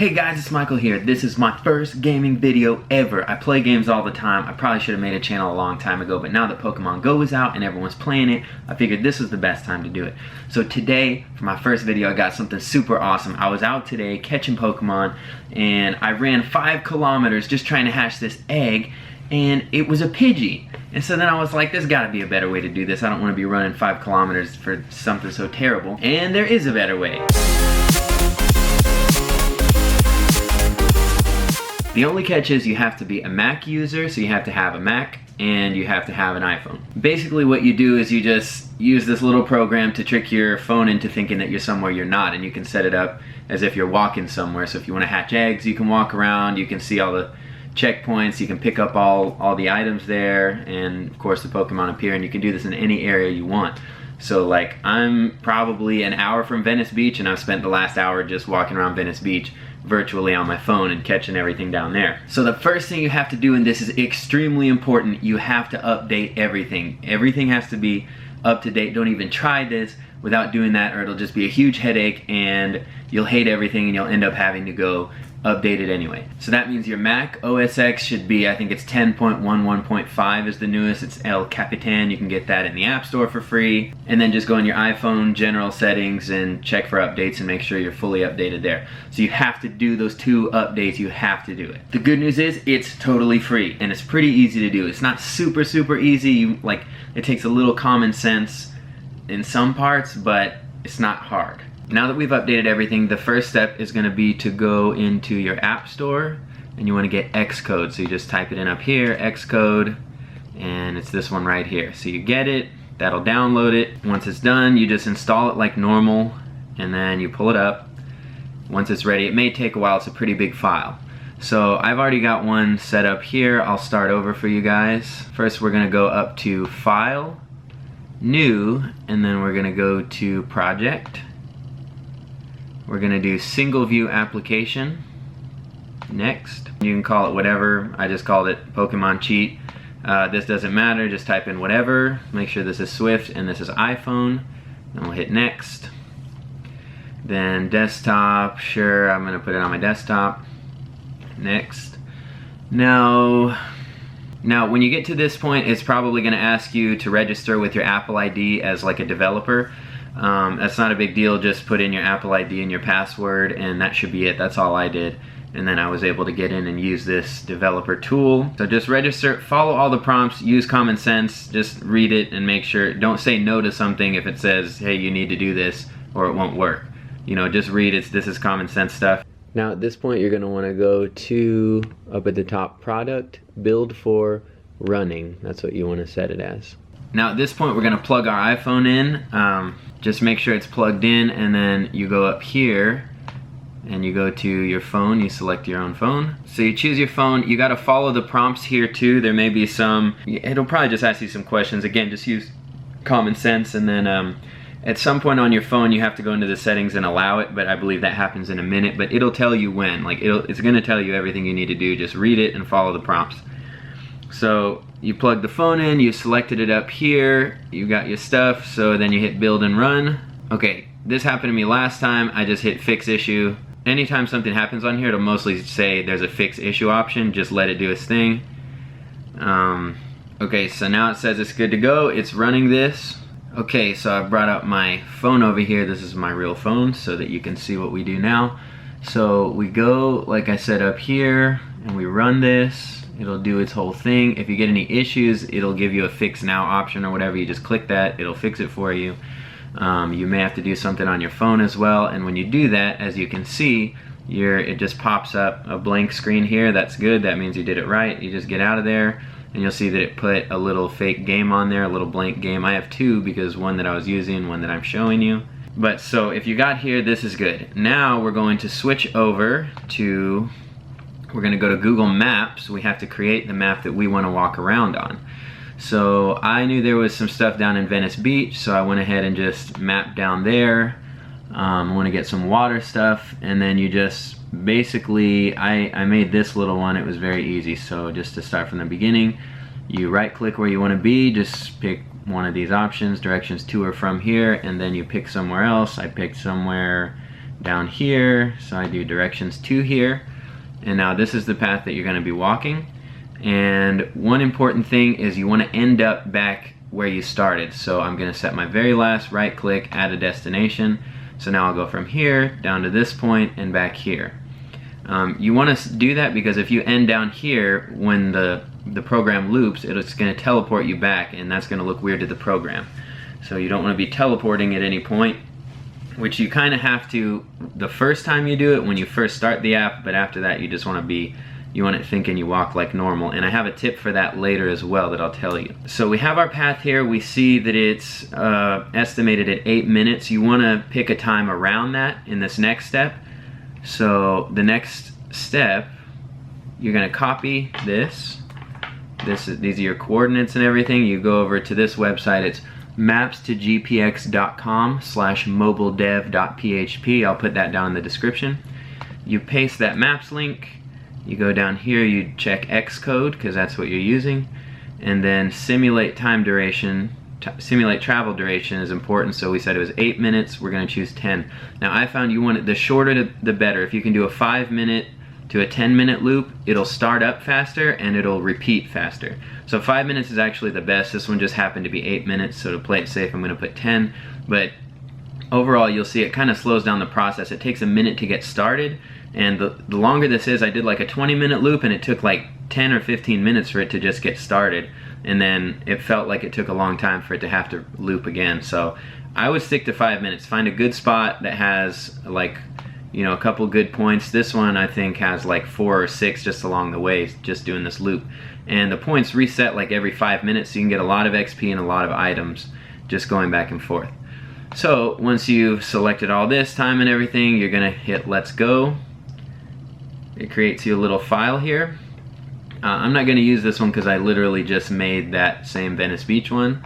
Hey guys, it's Michael here. This is my first gaming video ever. I play games all the time. I probably should have made a channel a long time ago, but now that Pokemon Go is out and everyone's playing it, I figured this was the best time to do it. So today, for my first video, I got something super awesome. I was out today catching Pokemon, and I ran 5 kilometers just trying to hatch this egg, and it was a Pidgey. And so then I was like, there's gotta be a better way to do this. I don't wanna be running 5 kilometers for something so terrible. And there is a better way. The only catch is you have to be a Mac user, so you have to have a Mac and you have to have an iPhone. Basically what you do is you just use this little program to trick your phone into thinking that you're somewhere you're not, and you can set it up as if you're walking somewhere. So if you want to hatch eggs, you can walk around, you can see all the checkpoints, you can pick up all the items there, and of course the Pokemon appear, and you can do this in any area you want. So like, I'm probably an hour from Venice Beach, and I've spent the last hour just walking around Venice Beach virtually on my phone and catching everything down there. So the first thing you have to do, and this is extremely important, you have to update everything. Everything has to be up to date. Don't even try this without doing that, or it'll just be a huge headache and you'll hate everything and you'll end up having to go update it anyway. So that means your Mac OS X should be, I think it's 10.11.5 is the newest. It's El Capitan. You can get that in the App Store for free. And then just go in your iPhone general settings and check for updates and make sure you're fully updated there. So you have to do those 2 updates. You have to do it. The good news is it's totally free and it's pretty easy to do. It's not super easy. It takes a little common sense in some parts, but it's not hard. Now that we've updated everything, the first step is going to be to go into your App Store, and you want to get Xcode. So you just type it in up here, Xcode, and it's this one right here. So you get it, that'll download it. Once it's done, you just install it like normal, and then you pull it up. Once it's ready, it may take a while, it's a pretty big file. So I've already got one set up here. I'll start over for you guys. First we're going to go up to File, New, and then we're going to go to Project. We're gonna do single view application. Next. You can call it whatever. I just called it Pokemon Cheat. This doesn't matter, just type in whatever. Make sure this is Swift and this is iPhone. Then we'll hit next. Then desktop, sure, I'm gonna put it on my desktop. Next. Now when you get to this point, it's probably gonna ask you to register with your Apple ID as like a developer. That's not a big deal. Just put in your Apple ID and your password, and that should be it. That's all I did, and then I was able to get in and use this developer tool. So just register, follow all the prompts, use common sense, just read it and make sure, don't say no to something if it says, hey, you need to do this or it won't work. You know, just read it. This is common sense stuff. Now at this point you're going to want to go to, up at the top, product, build for running. That's what you want to set it as. Now at this point we're going to plug our iPhone in. Just make sure it's plugged in, and then you go up here and you go to your phone, you select your own phone. So you choose your phone, you gotta follow the prompts here too. There may be some, it'll probably just ask you some questions. Again, just use common sense, and then at some point on your phone you have to go into the settings and allow it, but I believe that happens in a minute, but it'll tell you when. Like it's gonna tell you everything you need to do. Just read it and follow the prompts. So you plug the phone in, you selected it up here, you got your stuff, so then you hit build and run. Okay, this happened to me last time. I just hit fix issue. Anytime something happens on here, it'll mostly say there's a fix issue option. Just let it do its thing. Okay, so now it says it's good to go. It's running this. Okay, so I brought up my phone over here. This is my real phone so that you can see what we do now. So we go, like I said, up here, and we run this. It'll do its whole thing. If you get any issues, it'll give you a fix now option or whatever. You just click that, it'll fix it for you. You may have to do something on your phone as well, and when you do that, as you can see, it just pops up a blank screen here. That's good, that means you did it right. You just get out of there, and you'll see that it put a little fake game on there, a little blank game. I have 2 because one that I was using, one that I'm showing you. But so if you got here, this is good. Now we're going to switch over to, we're going to go to Google Maps. We have to create the map that we want to walk around on. So I knew there was some stuff down in Venice Beach, so I went ahead and just mapped down there. I want to get some water stuff, and then you just basically, I made this little one. It was very easy. So just to start from the beginning, you right click where you want to be, just pick one of these options, directions to or from here, and then you pick somewhere else. I picked somewhere down here, so I do directions to here, and now this is the path that you're going to be walking. And one important thing is you want to end up back where you started. So I'm going to set my very last, right click, add a destination. So now I'll go from here down to this point and back here. You want to do that because if you end down here, when the program loops, it's going to teleport you back, and that's going to look weird to the program. So you don't want to be teleporting at any point, which you kind of have to the first time you do it when you first start the app, but after that you just want it thinking you walk like normal. And I have a tip for that later as well that I'll tell you. So we have our path here. We see that it's estimated at 8 minutes. You want to pick a time around that in this next step. So the next step, you're going to copy this. These are your coordinates and everything. You go over to this website. It's maps2gpx.com/mobiledev.php. I'll put that down in the description. You paste that maps link. You go down here, you check Xcode because that's what you're using, and then simulate time duration. Simulate travel duration is important, so we said it was 8 minutes. We're going to choose 10. Now I found you want it, the shorter the better. If you can do a 5-minute to a 10-minute loop, it'll start up faster and it'll repeat faster. So 5 minutes is actually the best. This one just happened to be 8 minutes, so to play it safe, I'm going to put 10. But overall, you'll see it kind of slows down the process. It takes a minute to get started, and the longer this is, I did like a 20-minute loop, and it took like 10 or 15 minutes for it to just get started. And then it felt like it took a long time for it to have to loop again. So I would stick to 5 minutes. Find a good spot that has like, you know, a couple good points. This one I think has like 4 or 6 just along the way, just doing this loop. And the points reset like every 5 minutes, so you can get a lot of XP and a lot of items just going back and forth. So once you've selected all this time and everything, you're gonna hit let's go. It creates you a little file here. I'm not going to use this one because I literally just made that same Venice Beach one.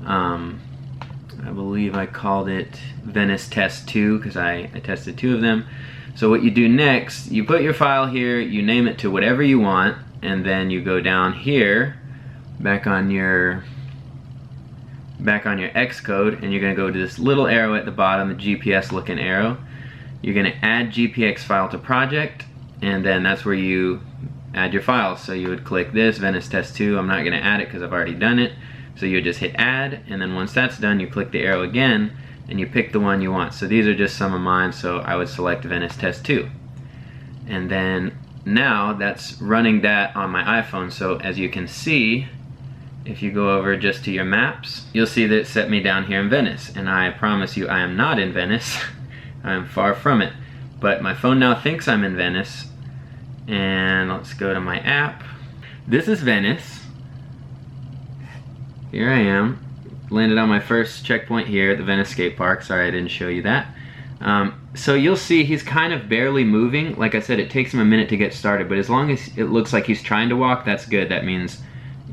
I believe I called it Venice Test 2 because I tested 2 of them. So what you do next, you put your file here, you name it to whatever you want, and then you go down here, back on your Xcode, and you're going to go to this little arrow at the bottom, the GPS looking arrow. You're going to add GPX file to project, and then that's where you add your files. So you would click this, Venice Test 2. I'm not going to add it because I've already done it. So you would just hit add, and then once that's done, you click the arrow again, and you pick the one you want. So these are just some of mine, so I would select Venice Test 2. And then now that's running that on my iPhone. So as you can see, if you go over just to your maps, you'll see that it set me down here in Venice. And I promise you, I am not in Venice. I am far from it. But my phone now thinks I'm in Venice. And let's go to my app. This is Venice. Here I am. Landed on my first checkpoint here at the Venice Skate Park. Sorry I didn't show you that. So you'll see he's kind of barely moving. Like I said, it takes him a minute to get started, but as long as it looks like he's trying to walk, that's good. That means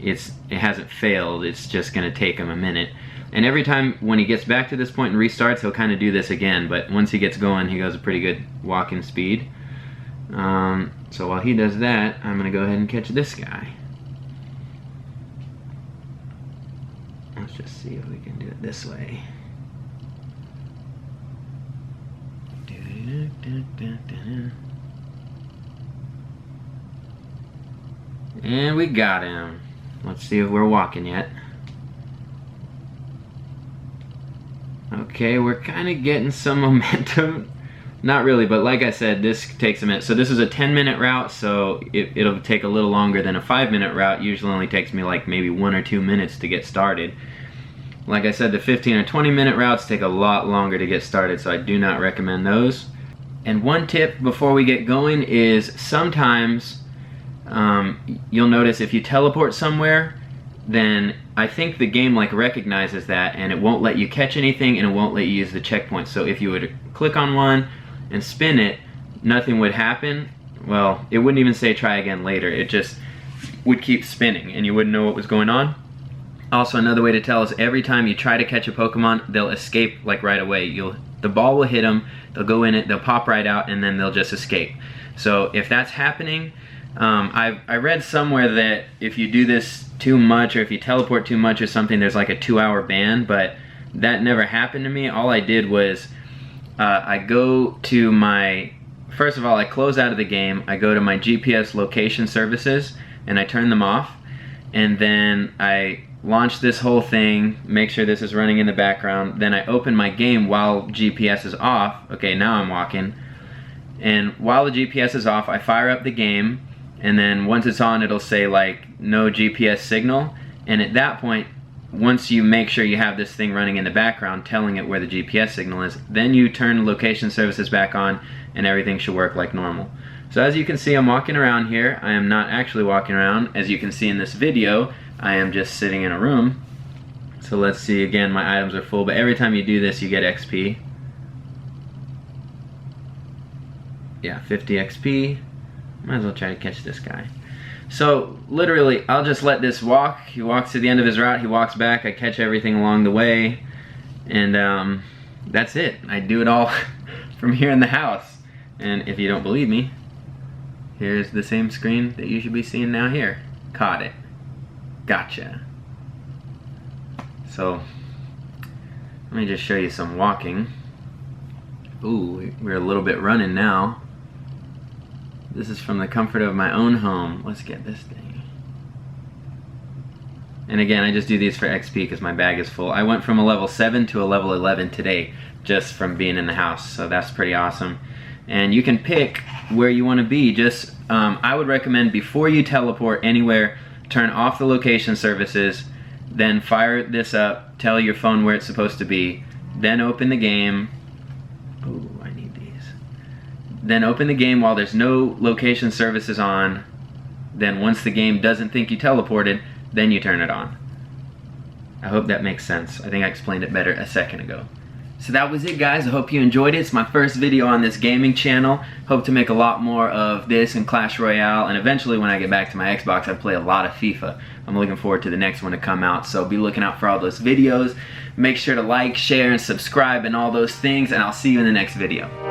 it hasn't failed. It's just going to take him a minute. And every time when he gets back to this point and restarts, he'll kind of do this again. But once he gets going, he goes a pretty good walking speed. So while he does that, I'm going to go ahead and catch this guy. Let's just see if we can do it this way. And we got him. Let's see if we're walking yet. Okay, we're kind of getting some momentum. Not really, but like I said, this takes a minute. So this is a 10-minute route, so it'll take a little longer than a 5-minute route. Usually only takes me like maybe 1 or 2 minutes to get started. Like I said, the 15 or 20-minute routes take a lot longer to get started, so I do not recommend those. And one tip before we get going is sometimes you'll notice if you teleport somewhere, then I think the game like recognizes that and it won't let you catch anything and it won't let you use the checkpoints. So if you would click on one and spin it, nothing would happen. Well, it wouldn't even say try again later. It just would keep spinning and you wouldn't know what was going on. Also, another way to tell is every time you try to catch a Pokemon, they'll escape like right away. The ball will hit them, they'll go in it, they'll pop right out, and then they'll just escape. So if that's happening, I read somewhere that if you do this too much or if you teleport too much or something, there's like a 2-hour ban, but that never happened to me. All I did was I go to my, first of all, I close out of the game, I go to my GPS location services, and I turn them off, and then I launch this whole thing, make sure this is running in the background, then I open my game while GPS is off. Okay, now I'm walking. And while the GPS is off, I fire up the game, and then once it's on, it'll say like no GPS signal, and at that point, once you make sure you have this thing running in the background telling it where the GPS signal is, then you turn location services back on and everything should work like normal. So as you can see, I'm walking around here. I am not actually walking around. As you can see in this video, I am just sitting in a room. So let's see, again, my items are full, but every time you do this, you get XP. Yeah, 50 XP. Might as well try to catch this guy. So literally, I'll just let this walk. He walks to the end of his route, he walks back, I catch everything along the way, and that's it. I do it all from here in the house. And if you don't believe me, here's the same screen that you should be seeing now here. Caught it. Gotcha. So, let me just show you some walking. Ooh, we're a little bit running now. This is from the comfort of my own home. Let's get this thing. And again, I just do these for XP because my bag is full. I went from a level 7 to a level 11 today just from being in the house, so that's pretty awesome. And you can pick where you want to be. Just, I would recommend before you teleport anywhere, turn off the location services, then fire this up, tell your phone where it's supposed to be, then open the game. Ooh, I need these. Then open the game while there's no location services on. Then once the game doesn't think you teleported, then you turn it on. I hope that makes sense. I think I explained it better a second ago. So that was it, guys. I hope you enjoyed it. It's my first video on this gaming channel. Hope to make a lot more of this and Clash Royale, and eventually when I get back to my Xbox, I play a lot of FIFA. I'm looking forward to the next one to come out, so be looking out for all those videos. Make sure to like, share, and subscribe and all those things, and I'll see you in the next video.